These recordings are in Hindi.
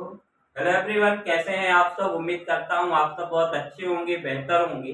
तो हेलो एवरीवन, कैसे हैं आप सब। उम्मीद करता हूं आप सब बहुत अच्छे होंगे, बेहतर होंगे।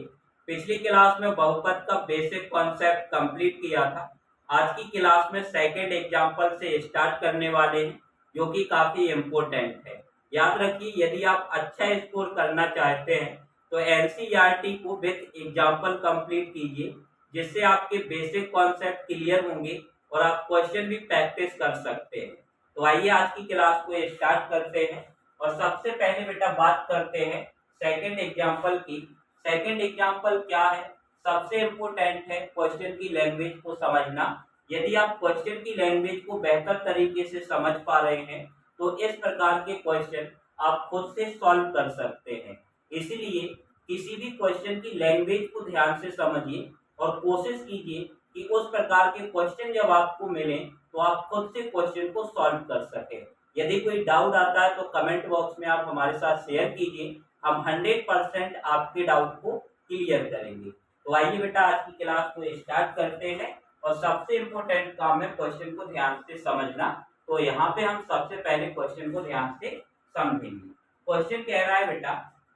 पिछली क्लास में बहुपद का बेसिक कॉन्सेप्ट कंप्लीट किया था। आज की क्लास में सेकंड एग्जांपल से स्टार्ट करने वाले हैं, जो कि काफी इम्पोर्टेंट है। याद रखिए, यदि आप अच्छा स्कोर करना चाहते हैं तो एनसीईआरटी को विथ एग्जाम्पल कंप्लीट कीजिए, जिससे आपके बेसिक कॉन्सेप्ट क्लियर होंगे और आप क्वेश्चन भी प्रैक्टिस कर सकते हैं। तो आइए आज की क्लास को स्टार्ट करते हैं और सबसे पहले बेटा बात करते हैं सेकंड एग्जांपल की। सेकंड एग्जांपल क्या है? सबसे इम्पोर्टेंट है क्वेश्चन की लैंग्वेज को समझना। यदि आप क्वेश्चन की लैंग्वेज को बेहतर तरीके से समझ पा रहे हैं तो इस प्रकार के क्वेश्चन आप खुद से सॉल्व कर सकते हैं। इसीलिए किसी भी क्वेश्चन की लैंग्वेज को ध्यान से समझिए और कोशिश कीजिए कि उस प्रकार के क्वेश्चन जब आपको मिले तो आप खुद से क्वेश्चन को सॉल्व कर सकें। यदि कोई डाउट आता है तो कमेंट बॉक्स में आप हमारे साथ शेयर कीजिए, हम 100% आपके डाउट को क्लियर करेंगे। तो आइए बेटा आज की क्लास को स्टार्ट करते हैं और सबसे इम्पोर्टेंट काम है क्वेश्चन को ध्यान से समझना। तो यहाँ पे हम सबसे पहले क्वेश्चन को ध्यान से समझेंगे। क्वेश्चन कह रहा है बेटा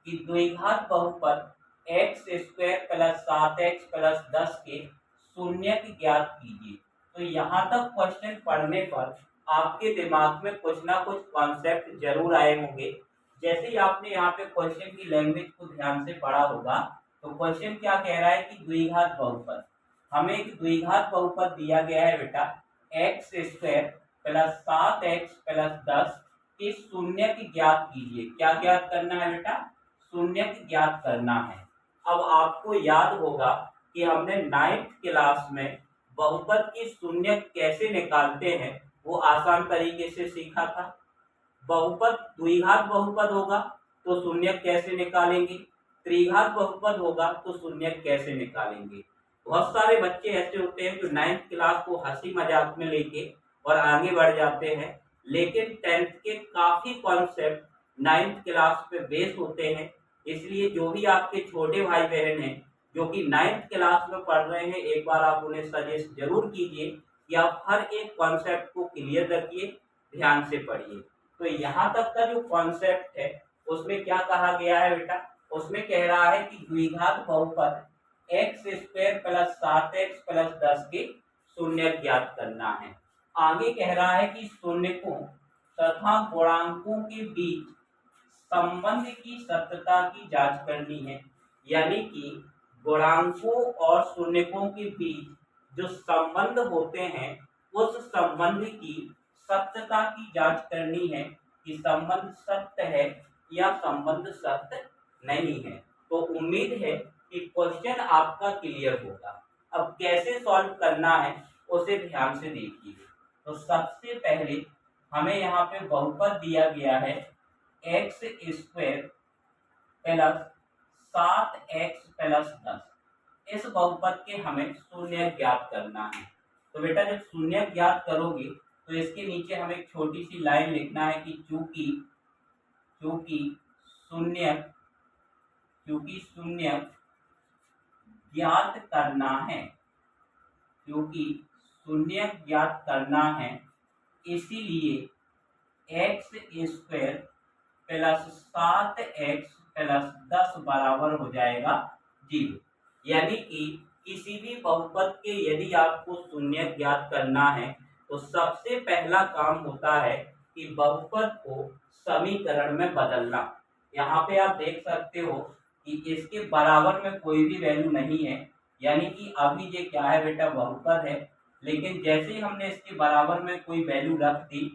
कि द्विघात बहुपद x square plus 7x plus 10 के शून्य की ज्ञात कीजिए। तो यहाँ तक क्वेश्चन पढ़ने पर आपके दिमाग में कुछ ना कुछ कॉन्सेप्ट जरूर आए होंगे। जैसे ही आपने यहाँ पे क्वेश्चन की लैंग्वेज को ध्यान से पढ़ा होगा तो क्वेश्चन क्या कह रहा है कि द्विघात बहुपद, हमें एक द्विघात बहुपद दिया गया है बेटा x square plus 7x plus 10 के शून्य की ज्ञात कीजिए। क्या ज्ञात करना है बेटा? शून्य की ज्ञात करना है। अब आपको याद होगा कि हमने 9th क्लास में बहुपद की शून्य कैसे निकालते हैं वो आसान तरीके से सीखा था। बहुपद द्विघात बहुपद होगा तो शून्य कैसे निकालेंगे, त्रिघात बहुपद होगा तो शून्य कैसे निकालेंगे। बहुत सारे बच्चे ऐसे होते हैं जो 9th क्लास को हंसी मजाक में लेके और आगे बढ़ जाते हैं, लेकिन 10th के काफी कॉन्सेप्ट 9th क्लास पे बेस होते हैं। इसलिए जो भी आपके छोटे भाई बहन हैं जो कि 9th क्लास में पढ़ रहे हैं, एक बार आप उन्हें सजेस्ट जरूर कीजिए कि आप हर एक कॉन्सेप्ट को क्लियर रखिए, ध्यान से पढ़िए। तो यहाँ तक का जो कॉन्सेप्ट है उसमें क्या कहा गया है बेटा? उसमें कह रहा है कि द्विघात बहुपद x square plus 7x plus 10 के शून्य ज्ञात करना है। आगे कह रहा है कि शून्यकों तथा गुणांकों के बीच संबंध की सत्यता की जांच करनी है। यानी कि गुणांकों और शून्यकों के बीच जो संबंध होते हैं उस संबंध की सत्यता की जांच करनी है कि संबंध सत्य है या संबंध सत्य नहीं है। तो उम्मीद है कि क्वेश्चन आपका क्लियर होगा। अब कैसे सॉल्व करना है उसे ध्यान से देखिए। तो सबसे पहले हमें यहाँ पे बहुपद दिया गया है x square plus 7x plus 10। इस बहुपद के हमें शून्य ज्ञात करना है। तो बेटा जब शून्य ज्ञात करोगे तो इसके नीचे हमें एक छोटी सी लाइन लिखना है कि चूंकि शून्य ज्ञात करना है, क्योंकि शून्य ज्ञात करना है इसीलिए x square plus 7x plus 10 बराबर हो जाएगा 0। यानी कि किसी भी बहुपद के यदि आपको शून्य ज्ञात करना है तो सबसे पहला काम होता है कि बहुपद को समीकरण में बदलना। यहाँ पे आप देख सकते हो कि इसके बराबर में कोई भी वैल्यू नहीं है, यानी कि अभी ये क्या है बेटा? बहुपद है। लेकिन जैसे ही हमने इसके बराबर में कोई वैल्यू रख दी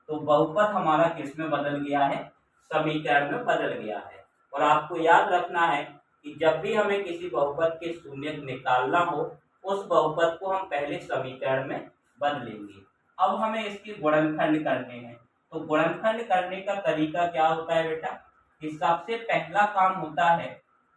तो बहुपद हमारा किस में बदल गया है? समीकरण में बदल गया है। और आपको याद रखना है कि जब भी हमें किसी बहुपद के शून्य निकालना हो उस बहुपद को हम पहले समीकरण में बदलेंगे। अब हमें इसके गुणनखंड करने हैं। तो गुणनखंड करने का तरीका क्या होता है बेटा? कि सबसे पहला काम होता है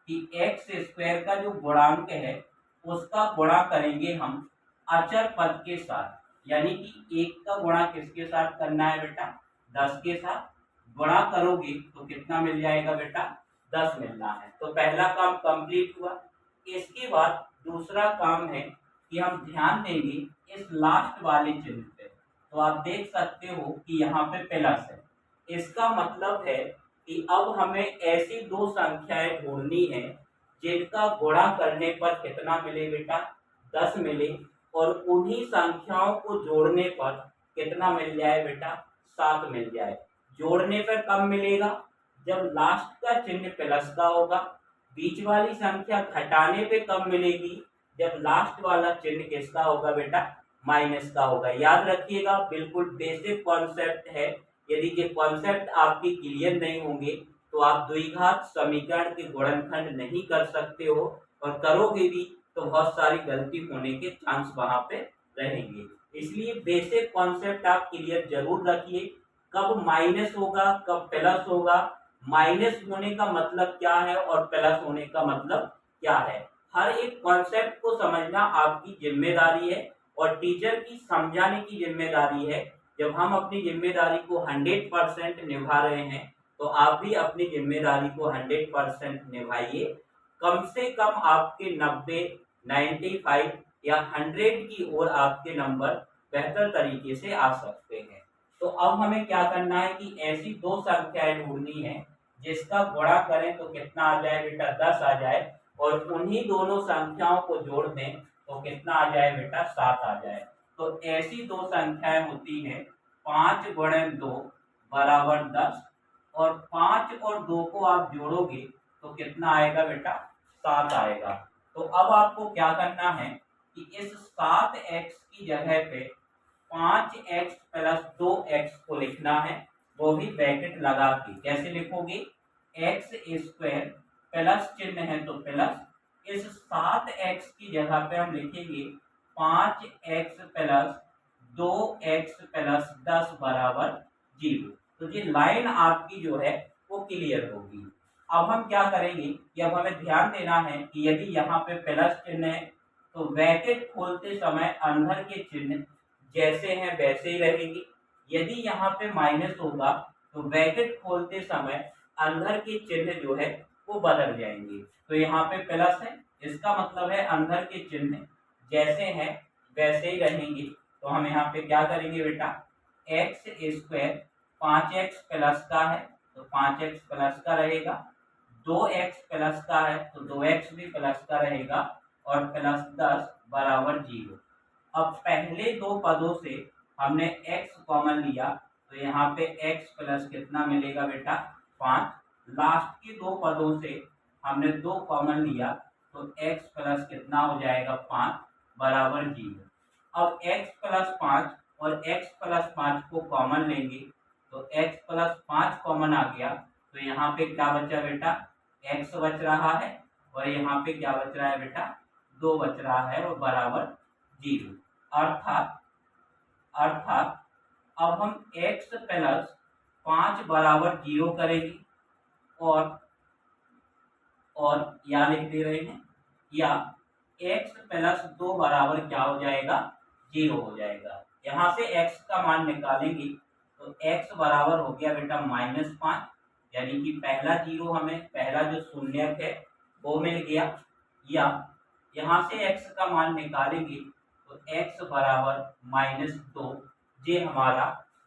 कि एक्स स्क्वायर का जो गुणांक है उसका गुणा करेंगे हम अचर पद के साथ। यानी कि 1 का गुणा किसके साथ करना है बेटा? 10 के साथ। गुणा करोगे तो कितना मिल जाएगा बेटा? 10 मिलना है। तो पहला काम कंप्लीट हुआ। इसके बाद दूसरा काम है कि हम ध्यान देंगे इस लास्ट वाले चिन्ह पे। तो आप देख सकते हो कि यहाँ पे प्लस है, इसका मतलब है कि अब हमें ऐसी दो संख्याएं ढूंढनी है जिनका गुणा करने पर कितना मिले बेटा, 10 मिले, और उन्हीं संख्याओं को जोड़ने पर कितना मिल जाए बेटा, 7 मिल जाए। जोड़ने पर कब मिलेगा, जब लास्ट का चिन्ह प्लस का होगा। बीच वाली संख्या घटाने पे कब मिलेगी, जब लास्ट वाला चिन्ह किसका होगा बेटा, माइनस का होगा। याद रखिएगा, बिल्कुल बेसिक कॉन्सेप्ट है। यदि ये कॉन्सेप्ट आपके क्लियर नहीं होंगे तो आप द्विघात समीकरण के गुणनखंड नहीं कर सकते हो, और करोगे भी तो बहुत सारी गलती होने के चांस वहां पे रहेंगे। इसलिए बेसिक कॉन्सेप्ट आप क्लियर जरूर रखिए, कब माइनस होगा कब प्लस होगा, माइनस होने का मतलब क्या है और प्लस होने का मतलब क्या है। हर एक कॉन्सेप्ट को समझना आपकी जिम्मेदारी है और टीचर की समझाने की जिम्मेदारी है। जब हम अपनी जिम्मेदारी को 100% निभा रहे हैं तो आप भी अपनी जिम्मेदारी को 100% निभाइए। कम से कम आपके 90, 95 या 100 की ओर आपके नंबर बेहतर तरीके से आ सकते हैं। तो अब हमें क्या करना है कि ऐसी दो संख्याएं ढूंढनी है जिसका गुणा करें तो कितना आ जाए बेटा, 10 आ जाए, और उन्हीं दोनों संख्याओं को जोड़ दें तो कितना आ जाए बेटा, 7 आ जाए। तो ऐसी दो संख्याएं होती हैं 5 गुणे 2 बराबर 10, और 5 और 2 को आप जोड़ोगे तो कितना आएगा बेटा, 7 आएगा। तो अब आपको क्या करना है कि इस 7x की जगह पे 5x प्लस 2x को लिखना है, वो भी ब्रैकेट लगा के। कैसे लिखोगे, एक्स स्क्वायर प्लस चिन्ह है तो प्लस, इस 7x की जगह पे हम लिखेंगे 5x प्लस 2x प्लस 10 बराबर 0। तो ये लाइन आपकी जो है वो क्लियर होगी। अब हम क्या करेंगे कि अब हमें ध्यान देना है कि यदि यहाँ पे प्लस चिन्ह है तो ब्रैकेट खोलते समय अंदर के चिन्ह जैसे हैं वैसे ही रहेंगे। यदि यहाँ पे माइनस होगा तो ब्रैकेट खोलते समय अंदर के चिन्ह जो है वो बदल जाएंगे। तो यहाँ पे प्लस है, इसका मतलब है अंदर के चिन्ह जैसे हैं वैसे ही रहेंगे। तो हम यहाँ पे क्या करेंगे बेटा, एक्स स्क्वायर 5x प्लस का है तो 5x प्लस का रहेगा, 2x प्लस का है तो 2x भी प्लस का रहेगा, और प्लस 10 बराबर 0। अब पहले दो पदों से हमने x कॉमन लिया तो यहाँ पे x प्लस कितना मिलेगा बेटा, 5। लास्ट के दो पदों से हमने 2 कॉमन लिया तो x प्लस कितना हो जाएगा, 5 बराबर 0। अब x प्लस 5 और x प्लस 5 को कॉमन लेंगे तो x प्लस 5 कॉमन आ गया, तो यहाँ पे क्या बचा बेटा, x बच रहा है, और यहाँ पे क्या बच रहा है बेटा, 2 बच रहा है, और बराबर 0। अर्थात अर्थात अब हम x प्लस 5 बराबर 0 करेंगे, और या लिख दे रहे हैं, या x प्लस 2 बराबर क्या हो जाएगा, 0 हो जाएगा। यहाँ से x का मान निकालेंगे तो x बराबर हो गया बेटा -5, यानी कि पहला 0 हमें, पहला जो शून्यक है वो मिल गया। या यहाँ से x का मान निकालेंगे तो x बराबर -2, ये हमारा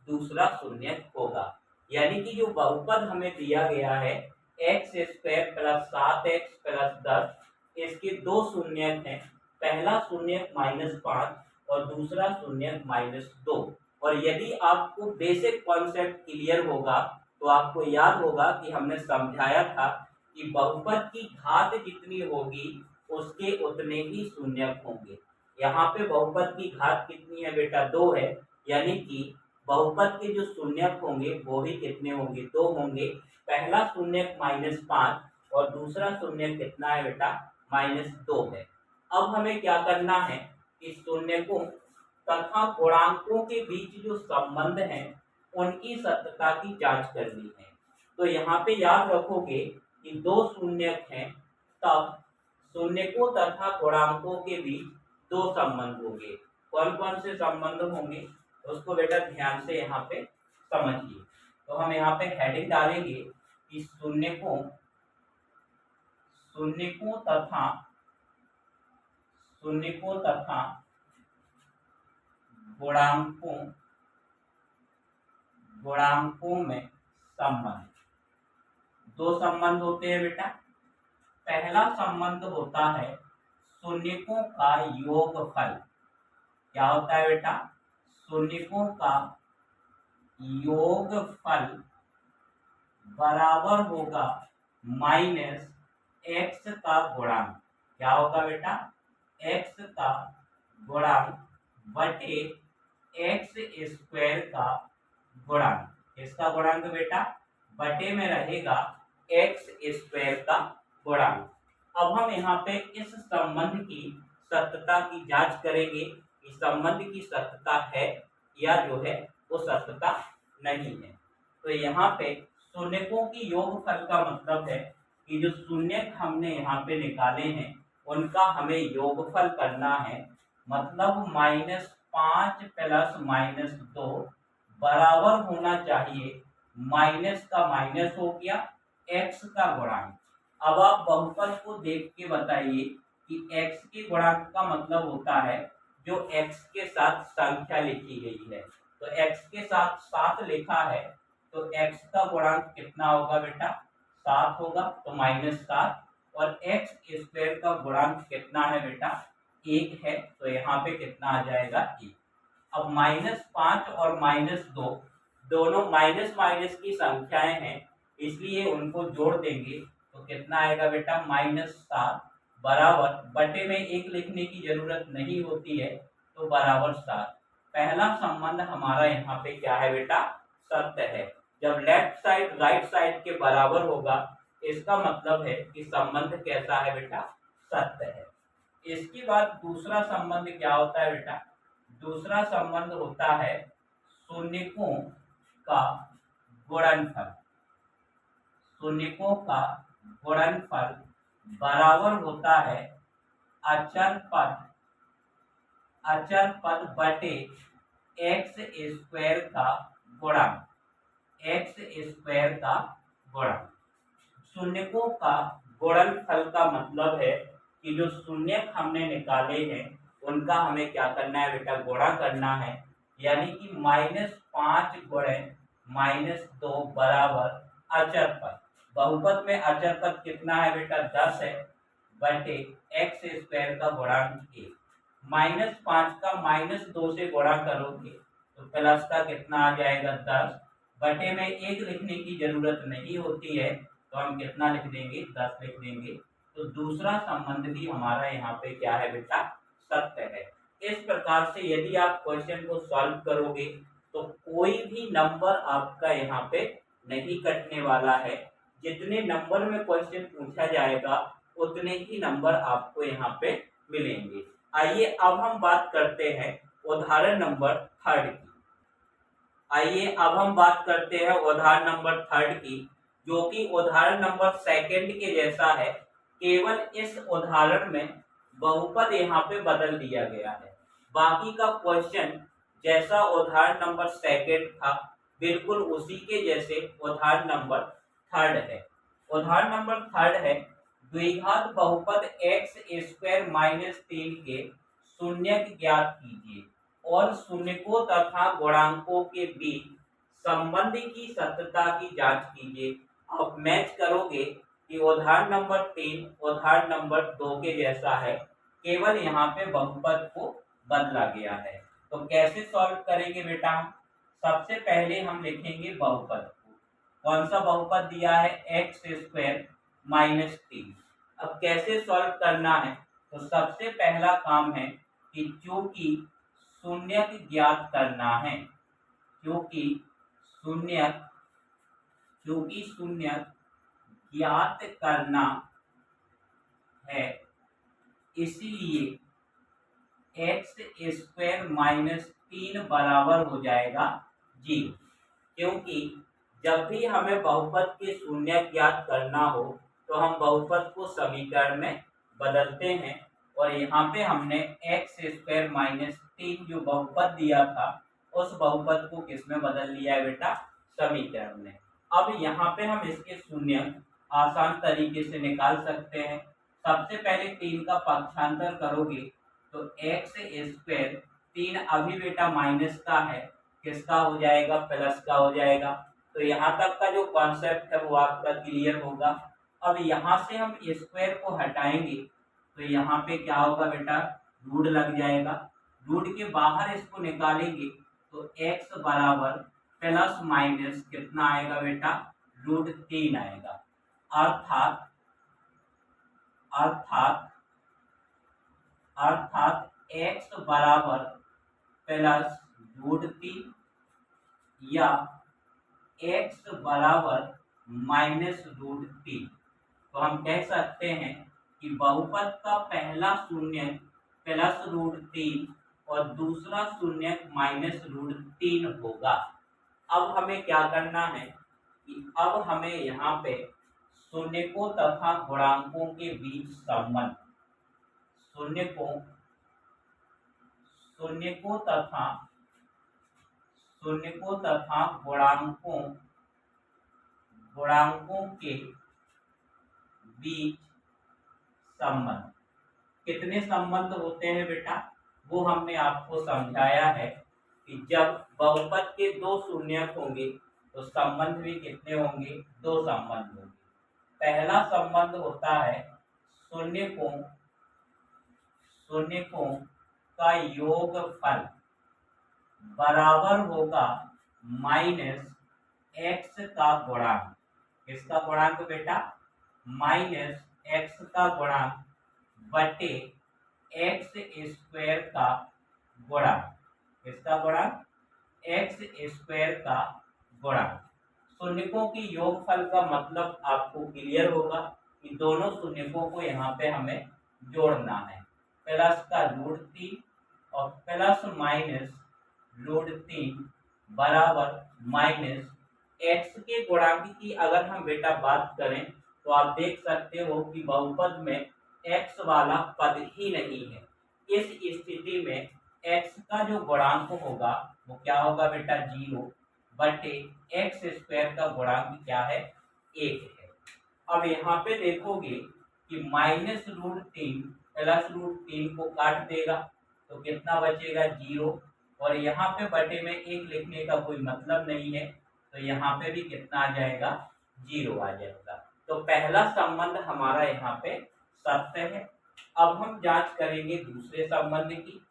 दूसरा शून्यक होगा। यानी कि जो बहुपद हमें दिया गया है x square plus 7x plus 10, इसके दो शून्यक हैं, पहला शून्यक -5 और दूसरा शून्यक -2। और यदि आपको बेसिक कॉन्सेप्ट क्लियर होगा तो आपको याद होगा कि हमने समझाया था कि बहुपद की घात जितनी होगी उसके उतने ही शून्यक होंगे। यहाँ पे बहुपद की घात कितनी है बेटा, 2 है, यानी कि बहुपद के जो शून्यक होंगे वो भी कितने होंगे, 2 होंगे। पहला शून्यक -5 और दूसरा शून्यक कितना है बेटा, -2 है। अब हमें क्या करना है कि शून्यकों तथा गुणांकों के बीच जो संबंध है उनकी सत्यता की जांच करनी है। तो यहाँ पे याद रखोगे कि दो शून्यक हैं, तब शून्यकों तथा गुणांकों के बीच दो संबंध होंगे। कौन कौन से संबंध होंगे उसको बेटा ध्यान से यहाँ पे समझिए। तो हम यहाँ पे हेडिंग डालेंगे कि शून्यकों शून्यकों तथा शून्यकों तथा गुणांकों गुणांकों में संबंध। दो संबंध होते हैं बेटा। पहला संबंध होता है शून्यकों का योगफल। क्या होता है बेटा? शून्यकों का योगफल बराबर होगा माइनस एक्स का गुणांक। क्या होगा बेटा? एक्स का गुणांक बटे एक्स स्क्वायर का गुणांक। इसका गुणांक बेटा बटे में रहेगा एक्स स्क्वायर का गुणांक। अब हम यहाँ पे इस संबंध की सत्यता की जांच करेंगे। इस संबंध की सत्यता है या जो है वो सत्यता नहीं है। तो यहाँ पे शून्यकों की योगफल का मतलब है कि जो शून्यक हमने यहाँ पे निकाले हैं उनका हमें योगफल करना है। मतलब -5 प्लस -2 बराबर होना चाहिए माइनस का माइनस हो गया एक्स का गुणांक। अब आप बहुपद को देख के बताइए कि एक्स के गुणांक का मतलब होता है जो एक्स के साथ संख्या लिखी गई है। तो एक्स के साथ 7 लिखा है तो x का गुणांक कितना होगा बेटा? 7 होगा, तो -7। और एक्स स्क्वायर का गुणांक कितना है बेटा? 1 है, तो यहाँ पे कितना आ जाएगा? 1। अब -5 और -2 दोनों माइनस माइनस की संख्याएं हैं, इसलिए उनको जोड़ देंगे तो कितना आएगा बेटा? -7 बराबर बटे में 1 लिखने की जरूरत नहीं होती है, तो बराबर 7। पहला संबंध हमारा यहाँ पे क्या है बेटा? सत्य है। जब लेफ्ट साइड राइट साइड के बराबर होगा इसका मतलब है कि संबंध कैसा है बेटा? सत्य है। इसके बाद दूसरा संबंध क्या होता है बेटा? दूसरा संबंध होता है शून्यकों का गुणनफल। शून्यकों का गुणनफल बराबर होता है अचर पद बटे एक्स स्क्वायर का गुणांक। एक्स स्क्वायर का गुणांक। शून्यकों का गुणनफल का मतलब है कि जो शून्यक हमने निकाले हैं उनका हमें क्या करना है बेटा? गुणा करना है। यानी कि -5 गुणे -2 बराबर अचर पद। बहुपद में अचर पद कितना है बेटा? 10 है बटे एक्स स्क्वायर का गुणांक 1। -5 का -2 से गुणा करोगे तो प्लस का कितना आ जाएगा? 10 बटे में 1 लिखने की जरूरत नहीं होती है, तो हम कितना लिख देंगे? 10 लिख देंगे। तो दूसरा संबंध भी हमारा यहाँ पे क्या है बेटा? सत्य है। इस प्रकार से यदि आप क्वेश्चन को सॉल्व करोगे तो कोई भी नंबर आपका यहाँ पे नहीं कटने वाला है। जितने नंबर में क्वेश्चन पूछा जाएगा उतने ही नंबर आपको यहाँ पे मिलेंगे। आइए अब हम बात करते हैं उदाहरण नंबर 3 की। आइए अब हम बात करते हैं उदाहरण नंबर 3 की, जो कि उदाहरण नंबर 2 के जैसा है। केवल इस उदाहरण में बहुपद यहाँ पे बदल दिया गया है। बाकी का क्वेश्चन जैसा उदाहरण नंबर 2 था बिल्कुल उसी के जैसे उदाहरण नंबर 3 है। उदाहरण नंबर 3 है द्विघात बहुपद एक्स स्क्वायर -3 के शून्यक ज्ञात कीजिए और शून्यकों तथा गुणांकों के बीच संबंध की सत्यता की जांच कीजिए। आप मैच करोगे कि उदाहरण नंबर 3 उदाहरण नंबर 2 के जैसा है, केवल यहाँ पे बहुपद को बदला गया है। तो कैसे सॉल्व करेंगे बेटा? हम सबसे पहले हम लिखेंगे बहुपद को। कौन सा बहुपद दिया है? X square -3। अब कैसे सॉल्व करना है? तो सबसे पहला काम है कि चूंकि शून्यक ज्ञात करना है, क्योंकि शून्यक ज्ञात करना है, इसीलिए एक्स स्क्वायर -3 बराबर हो जाएगा 0। क्योंकि जब भी हमें बहुपद के शून्यक ज्ञात करना हो तो हम बहुपद को समीकरण में बदलते हैं, और यहाँ पे हमने एक्स स्क्वायर -3 जो बहुपद दिया था उस बहुपद को किस में बदल लिया है बेटा? समीकरण में। अब यहाँ पे हम इसके शून्य आसान तरीके से निकाल सकते हैं। सबसे पहले 3 का पक्षांतर करोगे तो एक्स स्क्वायर 3 अभी बेटा माइनस का है, किसका हो जाएगा? प्लस का हो जाएगा। तो यहाँ तक का जो कॉन्सेप्ट है वो आपका क्लियर होगा। अब यहाँ से हम स्क्वायर को हटाएंगे तो यहाँ पे क्या होगा बेटा, रूट लग जाएगा। रूट के बाहर इसको निकालेंगे तो x बराबर प्लस माइनस कितना आएगा बेटा, √3 आएगा। अर्थात अर्थात अर्थात x बराबर प्लस √3 या x बराबर -√3। तो हम कह सकते हैं कि बहुपद का पहला शून्य +√3 और दूसरा शून्य -√3 होगा। अब हमें क्या करना है कि अब हमें यहाँ पे शून्यकों तथा गुणांकों के बीच संबंध, शून्यकों तथा गुणांकों के बीच संबंध। कितने संबंध होते हैं बेटा, वो हमने आपको समझाया है कि जब बहुपद के दो शून्यक होंगे तो संबंध भी कितने होंगे, दो संबंध होंगे। पहला संबंध होता है शून्यकों का योगफल बराबर होगा -x का गुणांक। किसका गुणांक बेटा, -x का गुणांक बटे x² का गुणांक। किसका गुणांक, x² का गुणांक। शून्यकों की योगफल का मतलब आपको क्लियर होगा कि दोनों शून्यकों को यहाँ पे हमें जोड़ना है। प्लस का √3 और प्लस माइनस √3 बराबर -x के गुणांक की अगर हम बेटा बात करें तो आप देख सकते हो कि बहुपद में x वाला पद ही नहीं है। इस स्थिति में x का जो गुणांक होगा वो क्या होगा बेटा, 0 बटे x² का गुणांक क्या है, 1 है। अब यहाँ पे देखोगे कि -√3 +√3 को काट देगा तो कितना बचेगा, 0। और यहाँ पे बटे में 1 लिखने का कोई मतलब नहीं है तो यहाँ पे भी कितना आ जाएगा, 0 आ जाएगा। तो पहला संबंध हमारा यहाँ पे सत्य है। अब हम जांच करेंगे दूसरे संबंध की।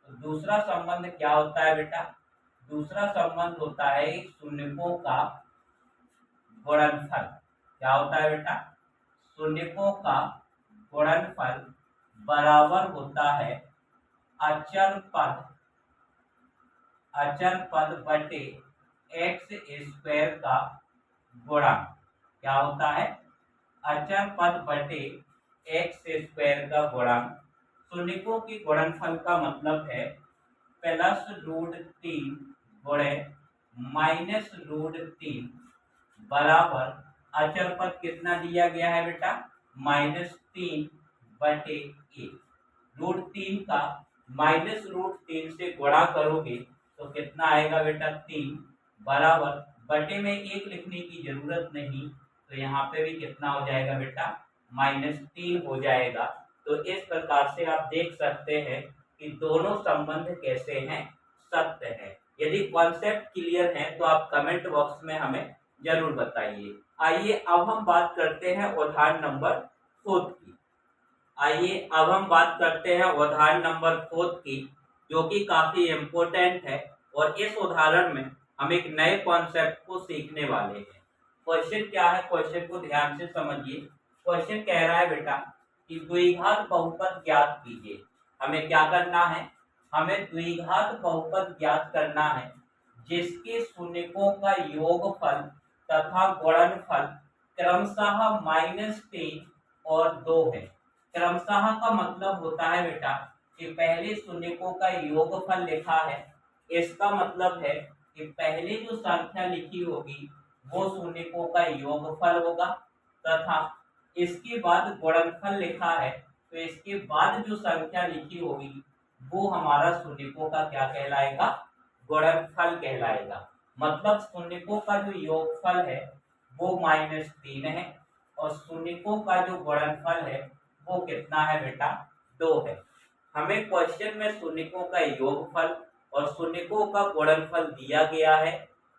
तो दूसरा संबंध क्या होता है बेटा, दूसरा संबंध होता है शून्यकों का गुणनफल। क्या होता है बेटा, शून्यकों का गुणनफल बराबर होता है अचर पद बटे x² का गुणांक। क्या होता है, अचर पद बटे x² का गुणांक। शून्यकों की गुणनफल का मतलब है +√3 गुणे -√3 बराबर अचर पद कितना दिया गया है बेटा, -3 बटे 1। √3 का -√3 से गुणा करोगे तो कितना आएगा बेटा, 3 बराबर बटे में 1 लिखने की जरूरत नहीं तो यहाँ पे भी कितना हो जाएगा बेटा, -3 हो जाएगा। तो इस प्रकार से आप देख सकते हैं कि दोनों संबंध कैसे हैं, सत्य है। यदि कॉन्सेप्ट क्लियर है तो आप कमेंट बॉक्स में हमें जरूर बताइए। आइए अब हम बात करते हैं उदाहरण नंबर 4 की। उदाहरण नंबर 4 की, जो कि काफी इम्पोर्टेंट है और इस उदाहरण में हम एक नए कॉन्सेप्ट को सीखने वाले हैं। क्वेश्चन क्या है, क्वेश्चन को ध्यान से समझिए। क्वेश्चन कह रहा है बेटा कि द्विघात बहुपद ज्ञात कीजिए। हमें क्या करना है, हमें द्विघात बहुपद ज्ञात करना है जिसके शून्यकों का योगफल तथा गुणनफल क्रमशः -3 और 2 है। क्रमशः का मतलब होता है बेटा कि पहले शून्यकों का योगफल लिखा है, इसका मतलब है कि पहले जो संख्या लिखी होगी वो शून्यकों का योगफल होगा, तथा इसके बाद गुणनफल लिखा है तो इसके बाद जो संख्या लिखी होगी वो हमारा शून्यकों का क्या कहलाएगा, गुणनफल कहलाएगा। मतलब शून्यकों का जो योगफल है वो -3 है और शून्यकों का जो गुणनफल है वो कितना है बेटा, 2 है। हमें क्वेश्चन में शून्यकों का योगफल और शून्यकों का गुणनफल दिया गया है।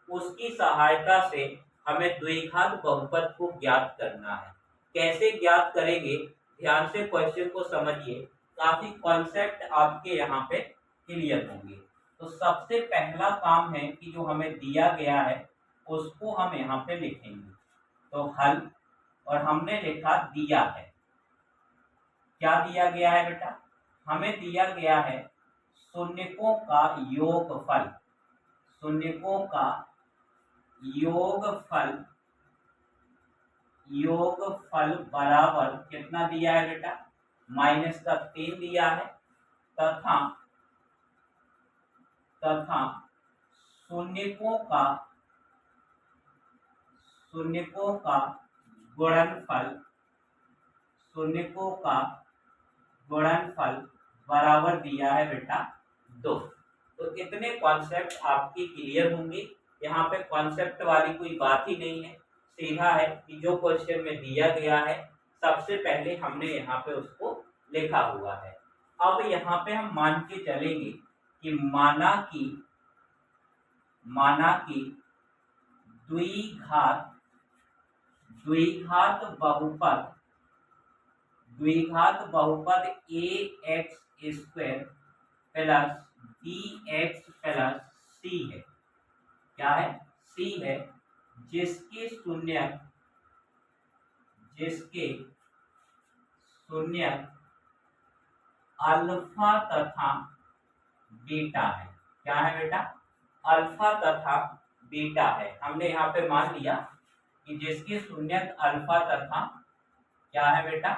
उसकी सहायता से हमें द्विघात बहुपद को ज्ञात करना है। कैसे ज्ञात करेंगे, ध्यान से क्वेश्चन को समझिए, काफी कॉन्सेप्ट आपके यहाँ पे क्लियर होंगे। तो सबसे पहला काम है कि जो हमें दिया गया है उसको हम यहाँ पे लिखेंगे। तो हल, और हमने लिखा दिया है। क्या दिया गया है बेटा, हमें दिया गया है शून्यकों का योगफल। शून्यकों का योगफल, योगफल बराबर कितना दिया है बेटा, -3 दिया है, तथा तथा शून्यकों का गुणनफल, शून्यकों का गुणनफल बराबर दिया है बेटा 2। तो इतने कॉन्सेप्ट आपके क्लियर होंगे। यहाँ पे कॉन्सेप्ट वाली कोई बात ही नहीं है, सीधा है कि जो क्वेश्चन में दिया गया है सबसे पहले हमने यहाँ पे उसको लिखा हुआ है। अब यहाँ पे हम मान के चलेंगे कि माना कि द्विघात बहुपद ax square plus bx plus c है। क्या है, c है, जिसके शून्यक अल्फा तथा बीटा है। क्या है बेटा, अल्फा तथा बीटा है। हमने यहाँ पे मान लिया कि जिसके शून्यक अल्फा तथा क्या है बेटा,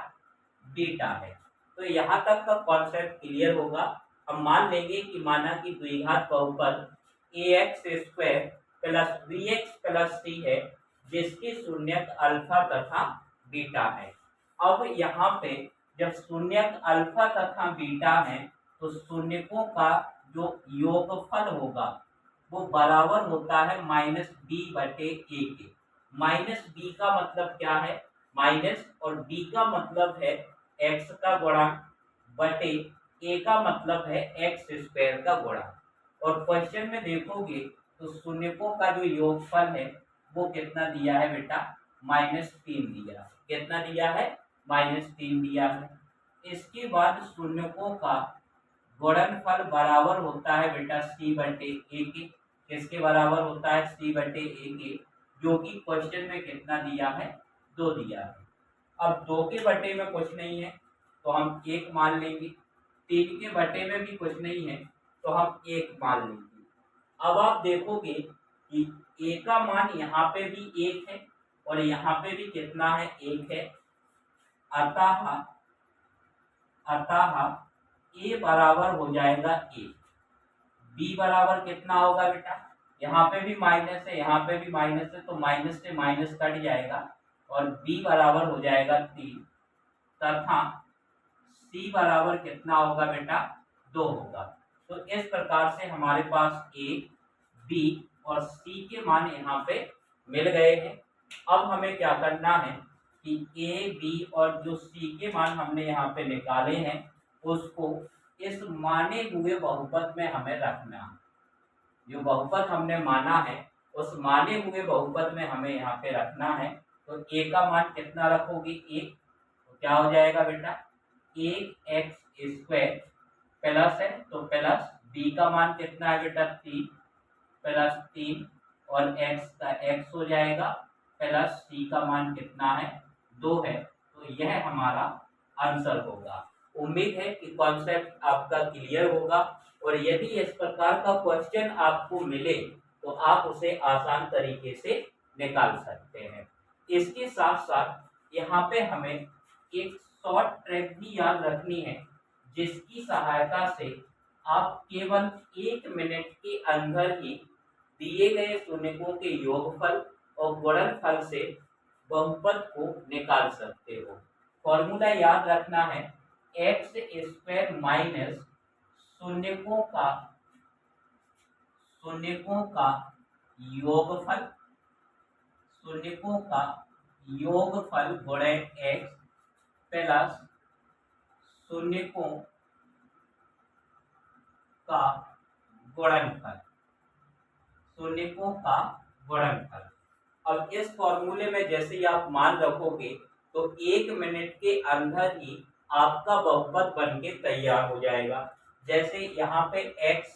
बीटा है। तो यहाँ तक का कॉन्सेप्ट क्लियर होगा। हम मान लेंगे कि माना कि द्विघात बहुपद ax square plus bx plus c है, जिसकी शून्यक अल्फा तथा बीटा है। अब यहाँ पे जब शून्यक अल्फा तथा बीटा है तो शून्यकों का जो योगफल होगा वो बराबर होता है -b/a के। -b का मतलब क्या है, माइनस, और b का मतलब है x का गुणा बटे a का मतलब है x स्क्वायर का गुणा। और क्वेश्चन में देखोगे तो शून्यकों का जो योगफल है वो कितना दिया है बेटा, -3 दिया। कितना दिया है, -3 दिया है। इसके बाद शून्यकों का गुणनफल बराबर होता है बेटा c/a के। किसके बराबर होता है, c/a के, जो कि क्वेश्चन में कितना दिया है, 2 दिया है। अब 2 के बटे में कुछ नहीं है तो हम 1 मान लेंगे, 3 के बटे में भी कुछ नहीं है तो हम 1 मान लेंगे। अब आप देखोगे कि a का मान यहाँ पे भी 1 है और यहाँ पे भी कितना है, 1 है। अतः a बराबर हो जाएगा 1। b बराबर कितना होगा बेटा, यहाँ पे भी माइनस है, यहाँ पे भी माइनस है, तो माइनस से माइनस कट जाएगा और b बराबर हो जाएगा 3, तथा c बराबर कितना होगा बेटा, 2 होगा। तो इस प्रकार से हमारे पास a, b और c के मान यहाँ पे मिल गए हैं। अब हमें क्या करना है कि a, b और जो c के मान हमने यहाँ पे निकाले हैं उसको इस माने हुए बहुपद में हमें रखना है। जो बहुपद हमने माना है उस माने हुए बहुपद में हमें यहाँ पे रखना है। तो a का मान कितना रखोगे, 1, तो क्या हो जाएगा बेटा, 1x स्क्वायर प्लस है तो प्लस b का मान कितना है बेटा, 3 प्लस 3 और x का x हो जाएगा प्लस c का मान कितना है, 2 है। तो यह हमारा आंसर होगा। उम्मीद है कि कॉन्सेप्ट आपका क्लियर होगा और यदि इस प्रकार का क्वेश्चन आपको मिले तो आप उसे आसान तरीके से निकाल सकते हैं। इसके साथ साथ यहाँ पे हमें एक शॉर्ट ट्रिक भी याद रखनी है, जिसकी सहायता से आप केवल 1 मिनट के अंदर ही दिए गए शून्यकों के योगफल और गुणनफल से बहुपद को निकाल सकते हो। फॉर्मूला याद रखना है, एक्स स्क्वायर माइनस शून्यकों का योगफल, शून्यकों का योगफल गुणे एक्स प्लस शून्यकों का गुणनफल, शून्यकों का गुणनफल। अब इस फॉर्मूले में जैसे ही आप मान रखोगे तो 1 मिनट के अंदर ही आपका बहुपद बन के तैयार हो जाएगा। जैसे यहाँ पे एक्स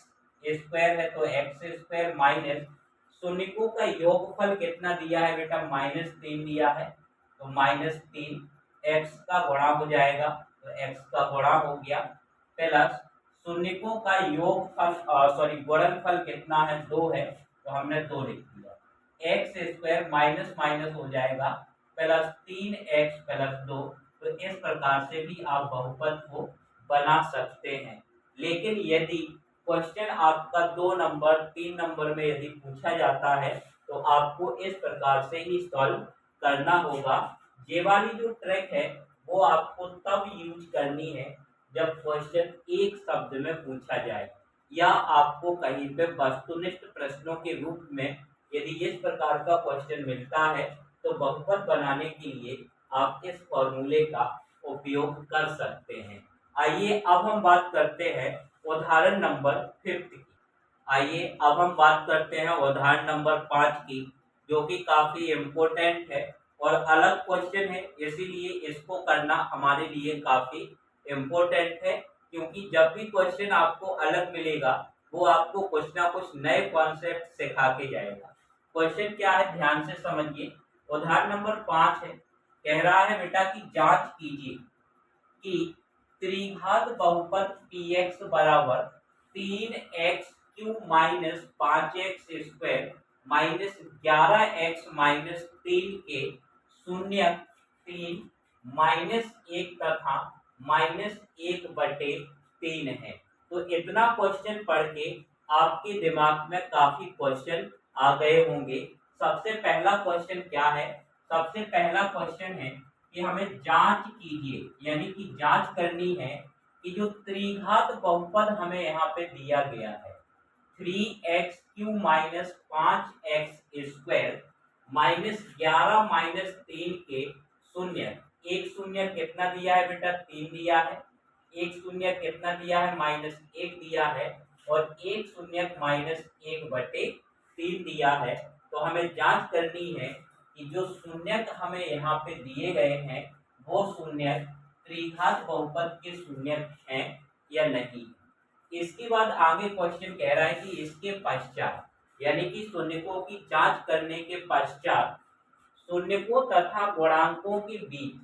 स्क्वायर है तो एक्स स्क्वायर माइनस शून्यकों का योगफल कितना दिया है बेटा, -3 दिया है, तो -3 एक्स का गुणा हो जाएगा, तो एक्स का गुणा हो गया, प्लस शून्यकों का योगफल गुणनफल कितना है, 2 है, तो हमने 2 लिख दिया। एक्स स्क्वायर माइनस माइनस हो जाएगा, प्लस 3x प्लस 2। तो इस प्रकार से भी आप बहुपद को बना सकते हैं। लेकिन यदि क्वेश्चन आपका 2 नंबर 3 नंबर में यदि पूछा जाता है तो आपको इस प्रकार से ही सॉल्व करना होगा। ये वाली जो ट्रिक है वो आपको तब यूज करनी है जब क्वेश्चन एक शब्द में पूछा जाए या आपको कहीं पे वस्तुनिष्ठ प्रश्नों के रूप में यदि इस प्रकार का क्वेश्चन मिलता है तो बहुपद बनाने के लिए आप इस फॉर्मूले का उपयोग कर सकते हैं। आइए अब हम बात करते हैं उदाहरण नंबर 5 की। आइए अब हम बात करते हैं उदाहरण नंबर 5 की, जो कि काफी इम्पोर्टेंट है और अलग क्वेश्चन है, इसीलिए इसको करना हमारे लिए काफी इम्पोर्टेंट है। क्योंकि जब भी क्वेश्चन आपको अलग मिलेगा वो आपको कुछ ना कुछ नए कॉन्सेप्ट सिखा के जाएगा। क्वेश्चन क्या है, ध्यान से समझिए। उदाहरण नंबर 5 है, कह रहा है बेटा कि जांच कीजिए कि त्रिघात बहुपद px बराबर 3x³ minus 5x square minus 11x minus 3 के शून्य 3 -1 तथा -1/3 है। तो इतना क्वेश्चन पढ़ के आपके दिमाग में काफी क्वेश्चन आ गए होंगे। सबसे पहला क्वेश्चन क्या है, सबसे पहला क्वेश्चन है कि हमें जांच कीजिए, यानी कि जांच करनी है कि जो त्रिघात बहुपद हमें यहाँ पे दिया गया है 3x³ minus 5x square minus 11 minus 3 के शून्य, एक शून्य कितना दिया है बेटा, 3 दिया है, एक शून्य कितना दिया है, -1 दिया है, और एक शून्य -1/3 दिया है। तो हमें जांच करनी है कि जो शून्यक हमें यहाँ पे दिए गए हैं वो शून्यक त्रिघात बहुपद के शून्यक हैं या नहीं। इसके बाद आगे क्वेश्चन कह रहा है कि इसके पश्चात, यानी कि शून्यकों की जांच करने के पश्चात शून्यकों तथा गुणांकों के बीच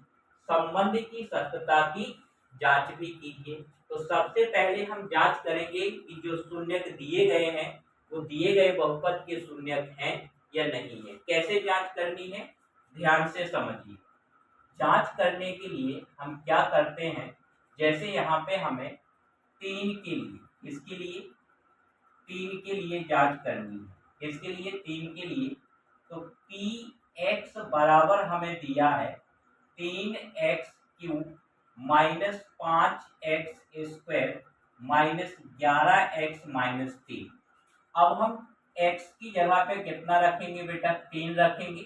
संबंध की सत्यता की जांच भी कीजिए। तो सबसे पहले हम जांच करेंगे कि जो शून्यक दिए गए हैं वो दिए गए बहुपद के शून्यक हैं या नहीं है। कैसे जांच करनी है, ध्यान से समझिए। जांच करने के लिए हम क्या करते हैं, जैसे यहाँ पे हमें 3 के लिए, इसके लिए 3 के लिए जांच करनी है, इसके लिए 3 के लिए, तो px बराबर हमें दिया है 3x³ minus 5x square minus 11x minus 3। अब हम x की जगह पे कितना रखेंगे बेटा, 3 रखेंगे।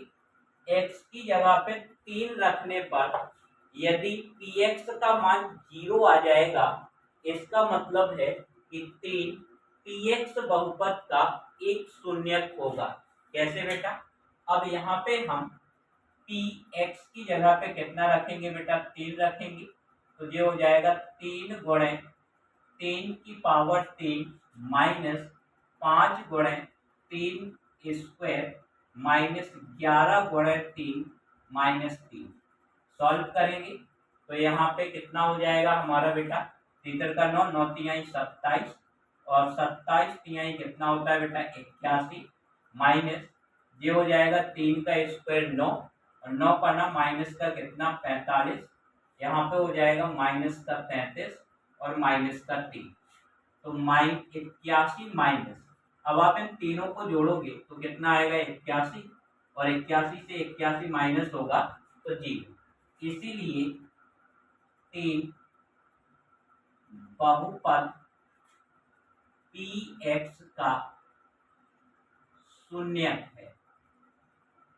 x की जगह पे 3 रखने पर यदि px का मान 0 आ जाएगा, इसका मतलब है कि 3 px बहुपद का एक शून्यक होगा। कैसे बेटा, अब यहाँ पे हम px की जगह पे कितना रखेंगे बेटा, 3 रखेंगे, तो ये हो जाएगा 3 गुणे 3 की पावर 3 माइनस 5 गुणे 3 स्क्वायर माइनस 11 गुणे 3 माइनस 3। सॉल्व करेंगे तो यहाँ पे कितना हो जाएगा हमारा बेटा, 3 का 9, 9 तिहाई 27, और 27 तिहाई कितना होता है बेटा, 81, माइनस ये हो जाएगा 3 का स्क्वायर 9, और 9 का ना माइनस का कितना 45, यहाँ पे हो जाएगा माइनस का 33 और माइनस का 3, तो 81 माइनस, अब आप इन तीनों को जोड़ोगे तो कितना आएगा 81, और 81 से 81 माइनस होगा तो 0। इसीलिए 3 बहुपद px का शून्यक है।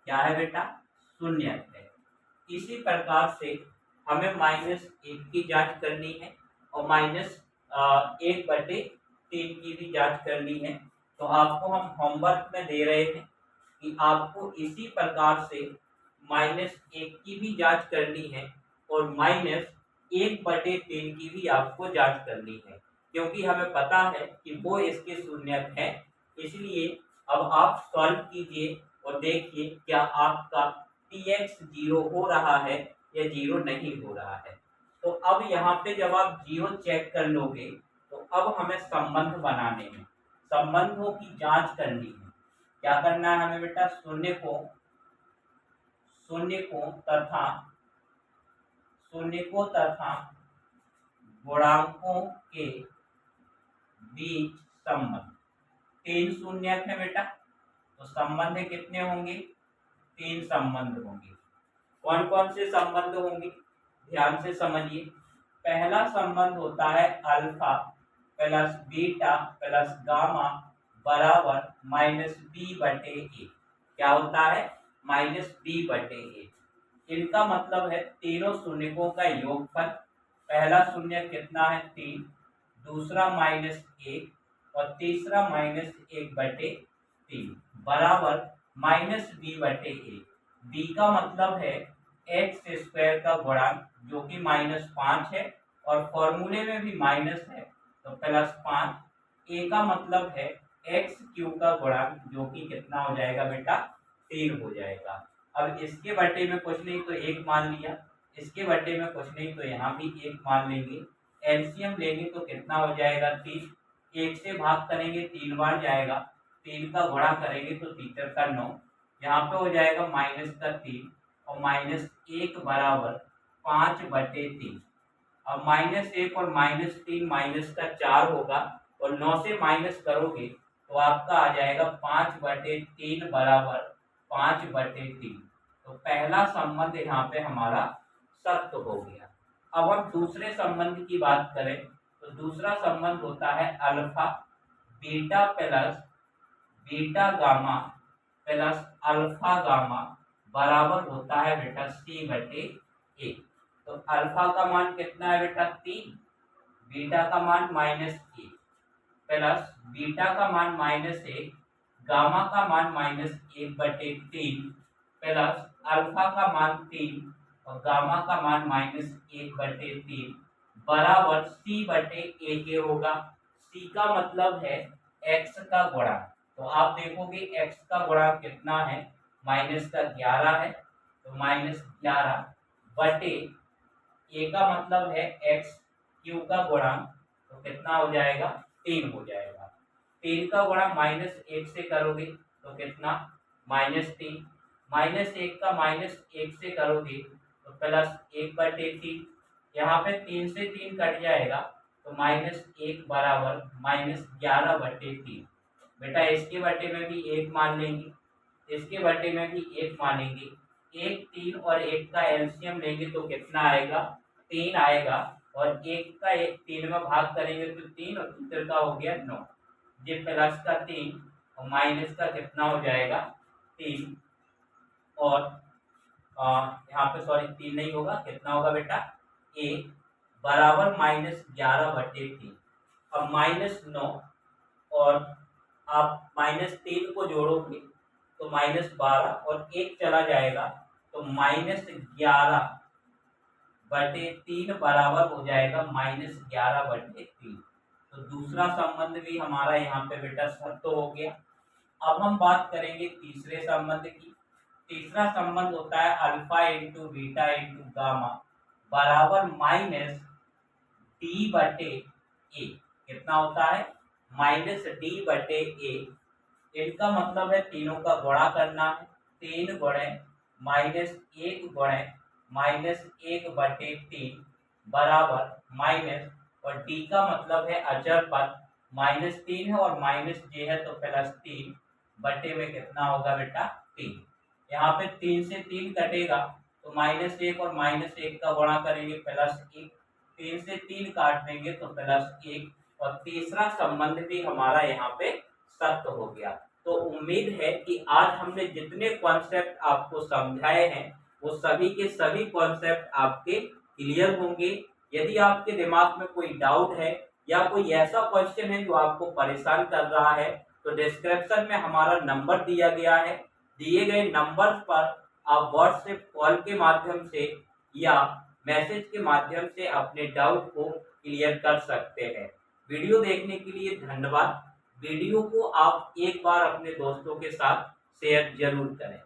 क्या है बेटा, शून्यक है। इसी प्रकार से हमें -1 की जांच करनी है और -1/3 की भी जांच करनी है। तो आपको हम होमवर्क में दे रहे थे कि आपको इसी प्रकार से -1 की भी जांच करनी है और -1/3 की भी आपको जांच करनी है, क्योंकि हमें पता है कि वो इसके शून्यक है। इसलिए अब आप सॉल्व कीजिए और देखिए क्या आपका px 0 हो रहा है या 0 नहीं हो रहा है। तो अब यहाँ पे जब आप 0 चेक कर लोगे तो अब हमें संबंध बनाने हैं, संबंधों की जांच करनी है। क्या करना है हमें बेटा? शून्यकों तथा गुणांकों के बीच संबंध। 3 शून्यक है बेटा, तो संबंध कितने होंगे? 3 संबंध होंगे। कौन कौन से संबंध होंगे? ध्यान से समझिए। पहला संबंध होता है alpha plus beta plus gamma बराबर -b/a। क्या होता है? -b/a। इनका मतलब है तीनों शून्यकों का योगफल। पहला शून्य कितना है? 3, दूसरा -1 और तीसरा -1/3 बराबर -b/a। b का मतलब है x² का गुणांक जो कि -5 है और फॉर्मूले में भी माइनस है तो +5। a का मतलब है x³ का गुणांक जो कि कितना हो जाएगा बेटा? 3 हो जाएगा। अब इसके बटे में कुछ नहीं तो 1 मान लिया, इसके बटे में कुछ नहीं तो यहाँ भी 1 मान लेंगे। एलसीएम लेंगे तो कितना हो जाएगा? 3। 1 से भाग करेंगे 3 बार जाएगा, 3 का गुणा करेंगे तो 3 का 9। यहाँ पे हो जाएगा -3 और -1 बराबर 5/3। अब -1 और -3 -4 होगा और 9 से माइनस करोगे तो आपका आ जाएगा 5/3 बराबर 5/3। तो पहला संबंध यहाँ पे हमारा सत्य हो गया। अब हम दूसरे संबंध की बात करें तो दूसरा संबंध होता है alpha beta plus beta gamma plus alpha gamma बराबर होता है बेटा c/a। तो अल्फा का मान कितना है बेटा? 3, बीटा का मान -1 प्लस बीटा का मान -1, गामा का मान -1/3 प्लस अल्फा का मान 3 और गामा का मान -1/3 बराबर c/a के होगा। c का मतलब है x का गुणांक। तो आप देखोगे x का गुणांक कितना है? -11 है, तो -11 a का मतलब है x³ का गुणांक, तो कितना हो जाएगा? 3 हो जाएगा। 3 का गुणा -1 से करोगे तो कितना? -3। -1 का -1 से करोगे तो +1/3। यहाँ पे 3 से 3 कट जाएगा तो -1 बराबर -11/3। बेटा इसके बटे में भी 1 मान लेंगे, इसके बटे में भी 1 मानेंगे। 1, 3 और 1 का एलसीएम लेंगे तो कितना आएगा? 3 आएगा और 1 का 3 में भाग करेंगे तो 3 और 3 का हो गया 9। ये प्लस का 3 और माइनस का कितना हो जाएगा? 3 और यहाँ पे सॉरी 3 नहीं होगा, कितना होगा बेटा? a बराबर -11/3। अब -9 और आप -3 को जोड़ोगे तो -12 और 1 चला जाएगा तो -11/3 बराबर हो जाएगा -11/3। तो दूसरा संबंध भी हमारा यहाँ पे बेटा सत्य हो गया। अब हम बात करेंगे तीसरे संबंध की। तीसरा संबंध होता है alpha into beta into gamma बराबर -d/a। कितना होता है? -d/a। इनका मतलब है तीनों का गुणा करना है। 3 गुणे -1 गुणे -1/3 बराबर माइनस, और डी का मतलब है अचर पद। -3 है और -j है तो +3 बटे में कितना होगा बेटा? 3। यहाँ पे 3 से 3 कटेगा तो -1 और -1 का गुणा करेंगे +1। 3 से 3 काट देंगे तो +1 और तीसरा संबंध भी हमारा यहाँ पे सत्य हो गया। तो उम्मीद है कि आज हमने जितने कॉन्सेप्ट आपको समझाए हैं वो सभी के सभी कॉन्सेप्ट आपके क्लियर होंगे। यदि आपके दिमाग में कोई डाउट है या कोई ऐसा क्वेश्चन है जो आपको परेशान कर रहा है तो डिस्क्रिप्शन में हमारा नंबर दिया गया है। दिए गए नंबर पर आप व्हाट्सएप कॉल के माध्यम से या मैसेज के माध्यम से अपने डाउट को क्लियर कर सकते हैं। वीडियो देखने के लिए धन्यवाद। वीडियो को आप एक बार अपने दोस्तों के साथ शेयर जरूर करें।